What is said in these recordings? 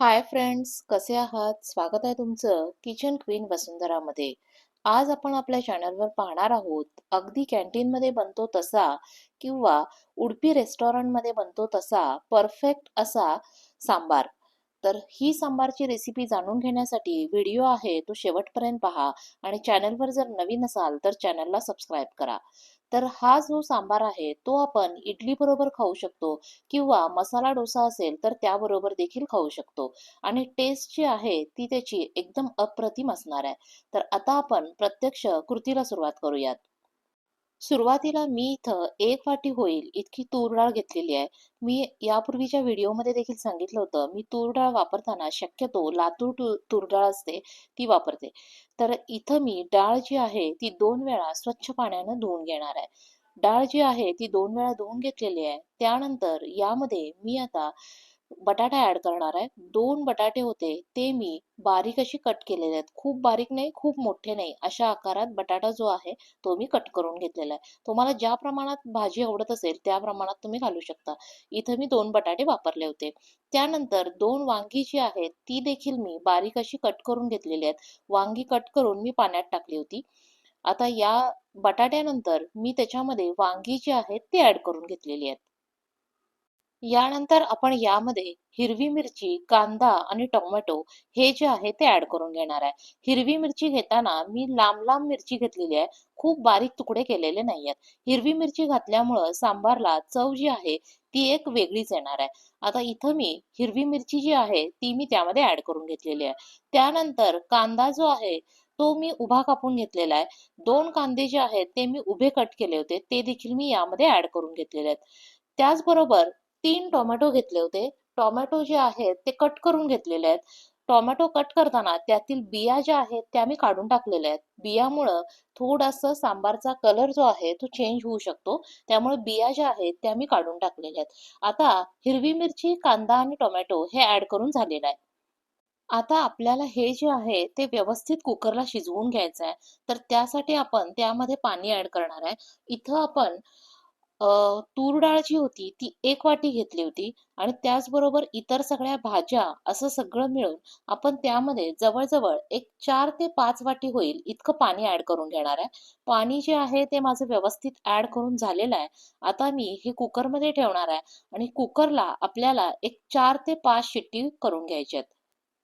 Hi friends, कसे आहात? स्वागत आहे तुमचं किचन क्वीन वसुंधरामध्ये. आज आपण आपल्या चॅनलवर पाहणार आहोत अगदी कॅन्टीनमध्ये बनतो तसा किंवा उडपी रेस्टॉरंटमध्ये बनतो तसा परफेक्ट असा सांबार. तर ही सांबारची रेसिपी जाणून घेण्यासाठी व्हिडिओ आहे तो शेवटपर्यंत पहा आणि चॅनलवर जर नवीन असाल तर चॅनलला सबस्क्राईब करा. तर हा जो सांबार आहे तो आपण इडली बरोबर खाऊ शकतो किंवा मसाला डोसा असेल तर त्याबरोबर देखील खाऊ शकतो. आणि टेस्ट जी आहे ती त्याची एकदम अप्रतिम असणार आहे. तर आता आपण प्रत्यक्ष कृतीला सुरुवात करूयात. सुरुवातीला मी इथं 1 वाटी होईल इतकी तूर डाळ घेतलेली आहे. मी यापूर्वीच्या व्हिडिओमध्ये देखील सांगितलं होतं, मी तूर डाळ वापरताना शक्यतो लातूर तूर डाळ असते ती वापरते. तर इथं मी डाळ जी आहे ती 2 वेळा स्वच्छ पाण्यानं धुवून घेणार आहे. डाळ जी आहे ती 2 वेळा धुवून घेतलेली आहे. त्यानंतर यामध्ये मी आता बटाटा ॲड करणार आहे. 2 बटाटे होते ते मी बारीक अशी कट केलेले आहेत. खूप बारीक नाही, खूप मोठे नाही. अशा आकारात बटाटा जो आहे तो मी कट करून घेतलेला आहे. तुम्हाला ज्या प्रमाणात भाजी आवडत असेल त्या प्रमाणात तुम्ही घालू शकता. इथं मी 2 बटाटे वापरले होते. त्यानंतर 2 वांगी जी आहेत ती देखील मी बारीक अशी कट करून घेतलेली आहेत. वांगी कट करून मी पाण्यात टाकली होती. आता या बटाट्यानंतर मी त्याच्यामध्ये वांगी जी आहेत ती ॲड करून घेतलेली आहेत. यानंतर आपण यामध्ये हिरवी मिरची, कांदा आणि टोमॅटो हे जे आहे ते ॲड करून घेणार आहे. हिरवी मिरची घेताना मी लांब-लांब मिरची घेतलेली आहे. खूप बारीक तुकडे केलेले नाहीयेत. हिरवी मिरची घातल्यामुळं सांबारला चव जी आहे ती एक वेगळीच येणार आहे. आता इथं मी हिरवी मिरची जी आहे ती मी त्यामध्ये ॲड करून घेतलेली आहे. त्यानंतर कांदा जो आहे तो मी उभा कापून घेतलेला आहे. 2 कांदे जे आहेत ते मी उभे कट केले होते ते देखील मी यामध्ये ॲड करून घेतलेले आहेत. त्याचबरोबर 3 टोमॅटो घेतले होते. टोमॅटो जे आहेत ते कट करून घेतलेले आहेत. टोमॅटो कट करताना त्यातील बिया ज्या आहेत त्या मी काढून टाकलेल्या आहेत. बियामुळं थोडंसं सांबारचा कलर जो आहे तो चेंज होऊ शकतो. त्यामुळे बिया ज्या आहेत त्या मी काढून टाकलेल्या आहेत. आता हिरवी मिरची, कांदा आणि टोमॅटो हे ॲड करून झालेलं आहे. आता आपल्याला हे जे आहे ते व्यवस्थित कुकरला शिजवून घ्यायचं आहे. तर त्यासाठी आपण त्यामध्ये पाणी ॲड करणार आहे. इथं आपण अ, तूर डाळ जी होती ती 1 वाटी घेतली होती आणि त्याचबरोबर इतर सगळ्या भाज्या असं सगळं मिळून आपण त्यामध्ये जवळ-जवळ एक 4 ते 5 वाटी होईल इतकं पाणी ॲड करून घेणार आहे. पाणी जे आहे ते माझं व्यवस्थित ॲड करून झालेलं आहे. आता मी हे कुकरमध्ये ठेवणार आहे आणि कुकरला आपल्याला एक 4 ते 5 शिट्टी करून घ्यायच्या आहेत.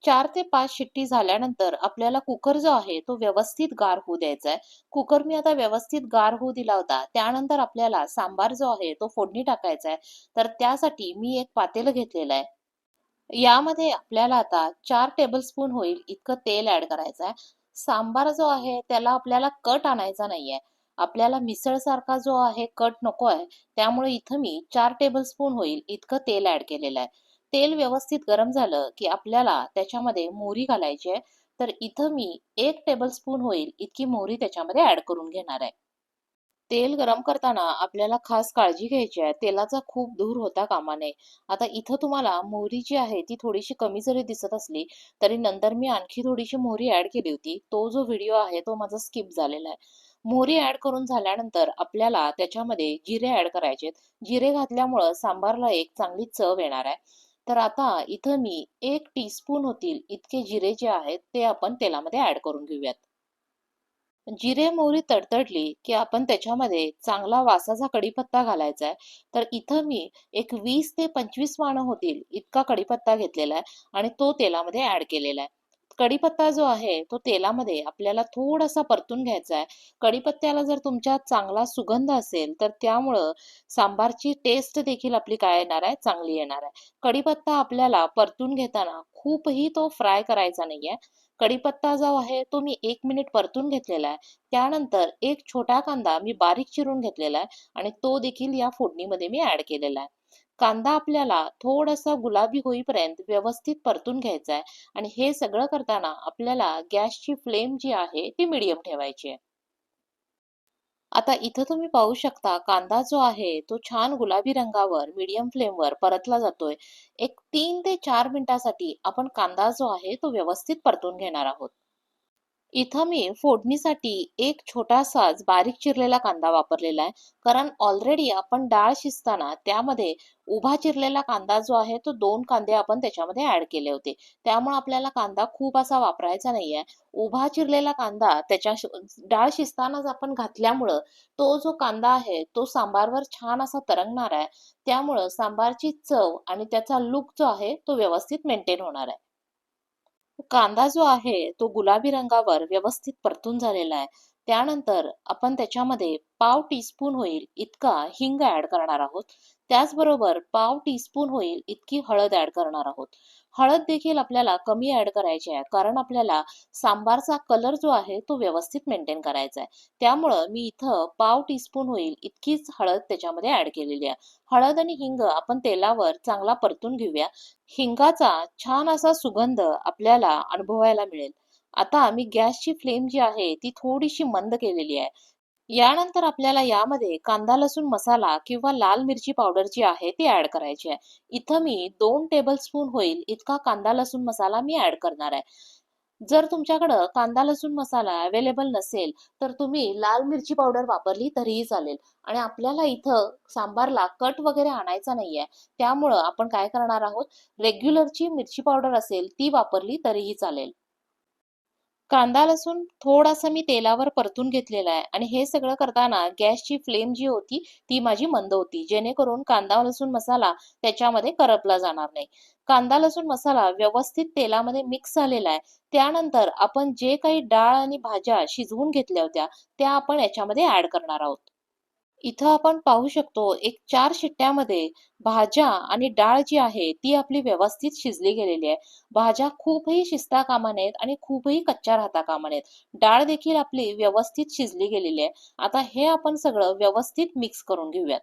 4 ते 5 शिट्टी झाल्यानंतर आपल्याला कुकर जो आहे तो व्यवस्थित गार होऊ द्यायचा आहे. कुकर मी आता व्यवस्थित गार होऊ दिला होता. त्यानंतर आपल्याला सांबार जो आहे तो फोडणी टाकायचा आहे. तर त्यासाठी मी एक पातेलं घेतलेलं आहे. यामध्ये आपल्याला आता 4 टेबलस्पून होईल इतकं तेल ॲड करायचं आहे. सांबार जो आहे त्याला आपल्याला कट आणायचा नाहीये. आपल्याला मिसळसारखा जो आहे कट नको आहे. त्यामुळे इथं मी 4 टेबलस्पून होईल इतकं तेल ॲड केलेलं आहे. तेल व्यवस्थित गरम झालं की आपल्याला त्याच्यामध्ये मोहरी घालायची आहे. तर इथं मी 1 टेबलस्पून होईल इतकी मोहरी त्याच्यामध्ये ॲड करून घेणार आहे. तेल गरम करताना आपल्याला खास काळजी घ्यायची आहे. तेलाचा खूप धूर होता कामा नये. आता इथं तुम्हाला मोहरी जी आहे ती थोडीशी कमी जरी दिसत असली, तरी नंतर मी आणखी थोडीशी मोहरी ॲड केली होती. तो जो व्हिडिओ आहे तो माझा स्किप झालेला आहे. मोहरी ॲड करून झाल्यानंतर आपल्याला त्याच्यामध्ये जिरे ॲड करायचे आहेत. जिरे घातल्यामुळं सांबारला एक चांगली चव येणार आहे. तर आता इथं मी 1 टीस्पून होतील इतके जिरे जे आहेत ते आपण तेलामध्ये ॲड करून घेऊयात. जिरे मोहरी तडतडली की आपण त्याच्यामध्ये चांगला वासाचा कढीपत्ता घालायचा आहे. तर इथं मी एक 20 ते 25 पानं होतील इतका कढीपत्ता घेतलेला आहे आणि तो तेलामध्ये ॲड केलेला आहे. कढीपत्ता जो आहे तो तेलामध्ये आपल्याला थोडासा परतून घ्यायचा आहे. कढीपत्त्याला जर तुमच्यात चांगला सुगंध असेल तर त्यामुळं सांबारची टेस्ट देखील आपली काय येणार आहे चांगली येणार आहे. कढीपत्ता आपल्याला परतून घेताना खूपही तो फ्राय करायचा नाहीये. कढीपत्ता जो आहे तो मी 1 मिनिट परतून घेतलेला आहे. त्यानंतर एक छोटा कांदा मी बारीक चिरून घेतलेला आहे आणि तो देखील या फोडणीमध्ये मी ॲड केलेला आहे. कांदा आपल्याला थोडासा गुलाबी होईपर्यंत व्यवस्थित परतून घ्यायचा आहे आणि हे सगळं करताना आपल्याला गॅसची फ्लेम जी आहे ती मीडियम ठेवायची आहे. आता इथं तुम्ही पाहू शकता कांदा जो आहे तो छान गुलाबी रंगावर मीडियम फ्लेमवर परतला जातोय. एक 3 ते 4 मिनिटासाठी आपण कांदा जो आहे तो व्यवस्थित परतून घेणार आहोत. इथं मी फोडणीसाठी एक छोटासाच बारीक चिरलेला कांदा वापरलेला आहे. कारण ऑलरेडी आपण डाळ शिजताना त्यामध्ये उभा चिरलेला कांदा जो आहे तो 2 कांदे आपण त्याच्यामध्ये ॲड केले होते. त्यामुळे आपल्याला कांदा खूप असा वापरायचा नाहीये. उभा चिरलेला कांदा डाळ शिजतानाच आपण घातल्यामुळं तो जो कांदा आहे तो सांबारवर छान असा तरंगणार आहे. त्यामुळं सांबारची चव आणि त्याचा लूक जो आहे तो व्यवस्थित मेंटेन होणार आहे. कांदा जो आहे तो गुलाबी रंगावर व्यवस्थित परतून झालेला आहे. त्यानंतर आपण त्याच्यामध्ये पाव टीस्पून होईल इतका हिंग ॲड करणार आहोत. त्याचबरोबर पाव टीस्पून होईल इतकी हळद ॲड करणार आहोत. हळद देखील आपल्याला कमी ॲड करायची आहे कारण आपल्याला सांबारचा कलर जो आहे तो व्यवस्थित मेंटेन करायचा आहे. त्यामुळं मी इथं पाव टीस्पून होईल इतकीच हळद त्याच्यामध्ये ॲड केलेली आहे. हळद आणि हिंग आपण तेलावर चांगला परतून घेऊया. हिंगाचा छान असा सुगंध आपल्याला अनुभवायला मिळेल. आता मी गॅसची फ्लेम जी आहे ती थोडीशी मंद केलेली आहे. यानंतर आपल्याला यामध्ये कांदा लसूण मसाला किंवा लाल मिरची पावडर जी आहे ती ॲड करायची आहे. इथं मी 2 टेबलस्पून होईल इतका कांदा लसूण मसाला मी ॲड करणार आहे. जर तुमच्याकडं कांदा लसूण मसाला अवेलेबल नसेल तर तुम्ही लाल मिरची पावडर वापरली तरीही चालेल. आणि आपल्याला इथं सांबारला कट वगैरे आणायचा नाहीये. त्यामुळं आपण काय करणार आहोत, रेग्युलरची मिरची पावडर असेल ती वापरली तरीही चालेल. कांदा लसूण थोडासा मी तेलावर परतून घेतलेला आहे आणि हे सगळं करताना गॅसची फ्लेम जी होती ती माझी मंद होती, जेणेकरून कांदा लसूण मसाला त्याच्यामध्ये करपला जाणार नाही. कांदा लसूण मसाला व्यवस्थित तेलामध्ये मिक्स झालेला आहे. त्यानंतर आपण जे काही डाळ आणि भाज्या शिजवून घेतल्या होत्या त्या आपण याच्यामध्ये ऍड करणार आहोत. इथं आपण पाहू शकतो एक 4 शिट्ट्यामध्ये भाज्या आणि डाळ जी आहे ती आपली व्यवस्थित शिजली गेलेली आहे. भाज्या खूपही शिजता कामा नयेत आणि खूपही कच्च्या राहता कामा नयेत. डाळ देखील आपली व्यवस्थित शिजली गेलेली आहे. आता हे आपण सगळं व्यवस्थित मिक्स करून घेऊयात.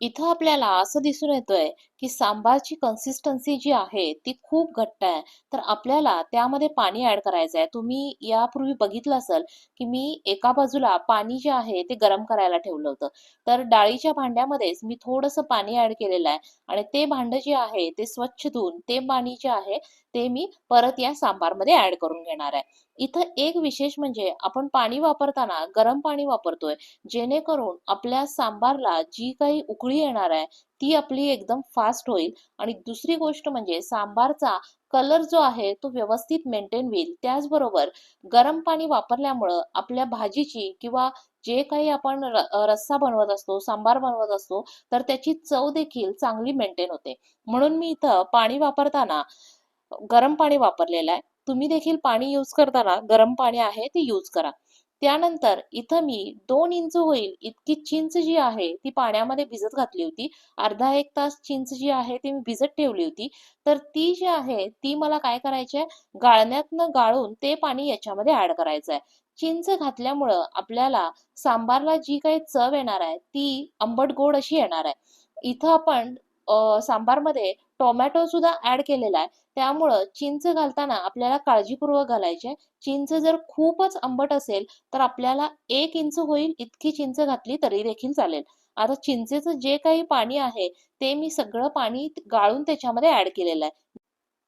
इथं आपल्याला असं दिसून येतंय, की सांबारची कन्सिस्टन्सी जी आहे ती खूप घट्ट आहे. तर आपल्याला त्यामध्ये पाणी ॲड करायचं आहे. तुम्ही यापूर्वी बघितलं असेल, की मी एका बाजूला पाणी जे आहे ते गरम करायला ठेवलं होतं. तर डाळीच्या भांड्यामध्येच मी थोडंसं पाणी ॲड केलेलं आहे आणि ते भांडं जे आहे ते स्वच्छ धुवून ते पाणी जे आहे ते मी परत या सांबारमध्ये ॲड करून घेणार आहे. इथं एक विशेष म्हणजे आपण पाणी वापरताना गरम पाणी वापरतोय. जेणेकरून आपल्या सांबारला जी काही उकळी येणार आहे ती आपली एकदम फास्ट होईल. आणि दुसरी गोष्ट म्हणजे सांबारचा कलर जो आहे तो व्यवस्थित मेंटेन होईल. त्याचबरोबर गरम पाणी वापरल्यामुळं आपल्या भाजीची किंवा जे काही आपण रस्सा बनवत असतो, सांबार बनवत असतो, तर त्याची चव देखील चांगली मेंटेन होते. म्हणून मी इथं पाणी वापरताना गरम पाणी वापरलेलं आहे. तुम्ही देखील पाणी यूज करताना गरम पाणी आहे ते यूज करा. त्यानंतर इथं मी 2 इंच होईल इतकी चिंच जी आहे ती पाण्यामध्ये भिजत घातली होती. अर्धा 1 तास चिंच जी आहे ती मी भिजत ठेवली होती. तर ती जी आहे ती मला काय करायची आहे, गाळण्यातनं गाळून ते पाणी याच्यामध्ये ॲड करायचं आहे. चिंच घातल्यामुळं आपल्याला सांबारला जी काही चव येणार आहे ती आंबट गोड अशी येणार आहे. इथं आपण सांबारमध्ये टोमॅटो सुद्धा ॲड केलेला आहे. त्यामुळं चिंच घालताना आपल्याला काळजीपूर्वक घालायची आहे. चिंच जर खूपच आंबट असेल तर आपल्याला 1 इंच होईल इतकी चिंच घातली तरी देखील चालेल. आता चिंचेचं जे काही पाणी आहे ते मी सगळं पाणी गाळून त्याच्यामध्ये ॲड केलेलं आहे.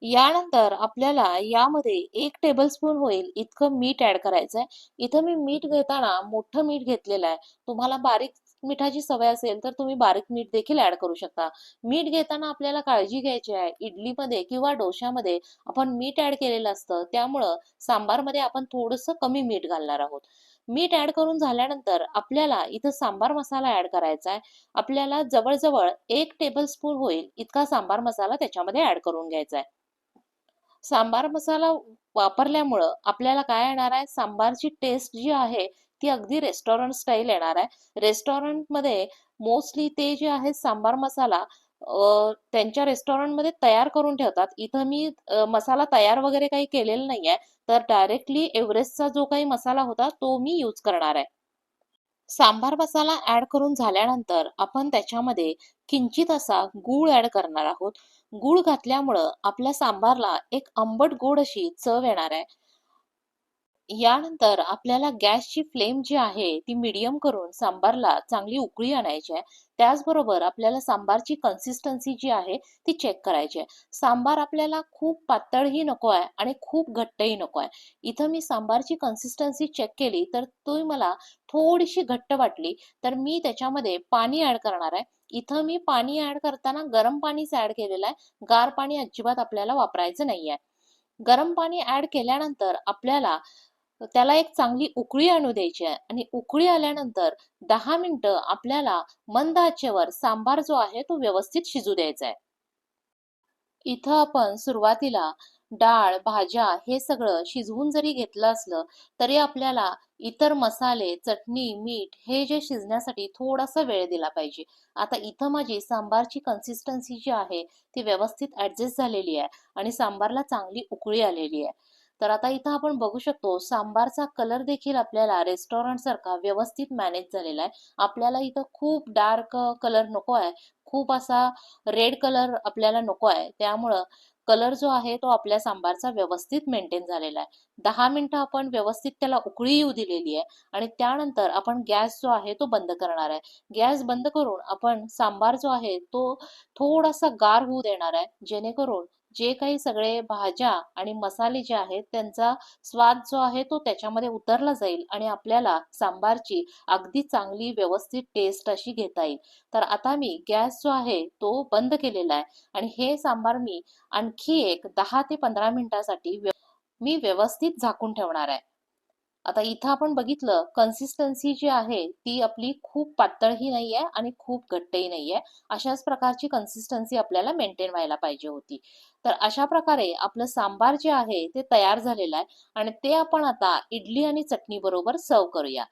यानंतर आपल्याला यामध्ये 1 टेबलस्पून होईल इतकं मीठ ॲड करायचं आहे. इथं मी मीठ घेताना मोठं मीठ घेतलेलं आहे. तुम्हाला बारीक मिठाची सवय असेल तर तुम्ही बारीक मीठ देखील ॲड करू शकता. मीठ घेताना आपल्याला काळजी घ्यायची आहे. इडलीमध्ये किंवा डोश्यामध्ये आपण मीठ ॲड केलेलं असतं. त्यामुळं सांबारमध्ये आपण थोडंसं कमी मीठ घालणार आहोत. मीठ ॲड करून झाल्यानंतर आपल्याला इथं सांबार मसाला ॲड करायचा आहे. आपल्याला जवळ-जवळ 1 टेबलस्पून होईल इतका सांबार मसाला त्याच्यामध्ये ॲड करून घ्यायचा आहे. सांबार मसाला वापरल्यामुळं आपल्याला काय येणार आहे, सांबारची टेस्ट जी आहे ती अगदी रेस्टॉरंट स्टाईल येणार आहे. रेस्टॉरंटमध्ये मोस्टली ते जे आहे सांबार मसाला त्यांच्या रेस्टॉरंटमध्ये तयार करून ठेवतात. इथं मी मसाला तयार वगैरे काही केलेलं नाहीये. तर डायरेक्टली एव्हरेस्टचा जो काही मसाला होता तो मी यूज करणार आहे. सांबार मसाला ॲड करून झाल्यानंतर आपण त्याच्यामध्ये किंचित असा गूळ ॲड करणार आहोत. गूळ घातल्यामुळं आपल्या सांबारला एक आंबट गोड अशी चव येणार आहे. यानंतर आपल्याला गॅसची फ्लेम जी आहे ती मीडियम करून सांबारला चांगली उकळी आणायची आहे. त्याचबरोबर आपल्याला सांबारची कन्सिस्टन्सी जी आहे ती चेक करायची आहे. सांबार आपल्याला खूप पातळही नको आहे आणि खूप घट्टही नको आहे. इथं मी सांबारची कन्सिस्टन्सी चेक केली तर ती मला थोडीशी घट्ट वाटली, तर मी त्याच्यामध्ये पाणी ऍड करणार आहे. इथं मी पाणी ऍड करताना गरम पाणीच ऍड केलेलं आहे. गार पाणी अजिबात आपल्याला वापरायचं नाहीये. गरम पाणी ऍड केल्यानंतर आपल्याला त्याला एक चांगली उकळी आणू द्यायची आहे आणि उकळी आल्यानंतर 10 मिनिटं आपल्याला मंद आचेवर सांबार जो आहे तो व्यवस्थित शिजू द्यायचा आहे. इथं आपण सुरुवातीला डाळ, भाज्या हे सगळं शिजवून जरी घेतलं असलं, तरी आपल्याला इतर मसाले, चटणी, मीठ हे जे शिजण्यासाठी थोडासा वेळ दिला पाहिजे. आता इथं माझी सांबारची कन्सिस्टन्सी जी आहे ती व्यवस्थित ऍडजस्ट झालेली आहे आणि सांबारला चांगली उकळी आलेली आहे. तर आता इथं आपण बघू शकतो सांबारचा कलर देखील आपल्याला रेस्टॉरंट सारखा व्यवस्थित मॅनेज झालेला आहे. आपल्याला इथं खूप डार्क कलर नको आहे, खूप असा रेड कलर आपल्याला नको आहे. त्यामुळं कलर जो आहे तो आपल्या सांबारचा व्यवस्थित मेंटेन झालेला आहे. 10 मिनिटं आपण व्यवस्थित त्याला उकळी येऊ दिलेली आहे आणि त्यानंतर आपण गॅस जो आहे तो बंद करणार आहे. गॅस बंद करून आपण सांबार जो आहे तो थोडासा गार होऊ देणार आहे, जेणेकरून जे काही सगळे भाज्या आणि मसाले जे आहेत त्यांचा स्वाद जो आहे तो त्याच्यामध्ये उतरला जाईल आणि आपल्याला सांबारची अगदी चांगली व्यवस्थित टेस्ट अशी घेता येईल. तर आता मी गॅस जो आहे तो बंद केलेला आहे आणि हे सांबार मी आणखी एक 10 ते 15 मिनिटासाठी मी व्यवस्थित झाकून ठेवणार आहे. आता इथं आपण बघितलं कन्सिस्टन्सी जी आहे ती आपली खूप पातळही नाहीये आणि खूप घट्टही नाहीये. अशाच प्रकारची कन्सिस्टन्सी आपल्याला मेंटेन व्हायला पाहिजे होती. तर अशा प्रकारे आपलं सांबार जे आहे ते तयार झालेलं आहे आणि ते आपण आता इडली आणि चटणी बरोबर सर्व करूया.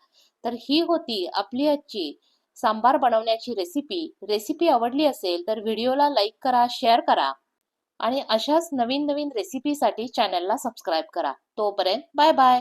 तर ही होती आपली आजची सांबार बनवण्याची रेसिपी. रेसिपी आवडली असेल तर व्हिडिओला लाईक करा, शेअर करा आणि अशाच नवीन नवीन रेसिपीसाठी चॅनलला सबस्क्राईब करा. तोपर्यंत बाय बाय.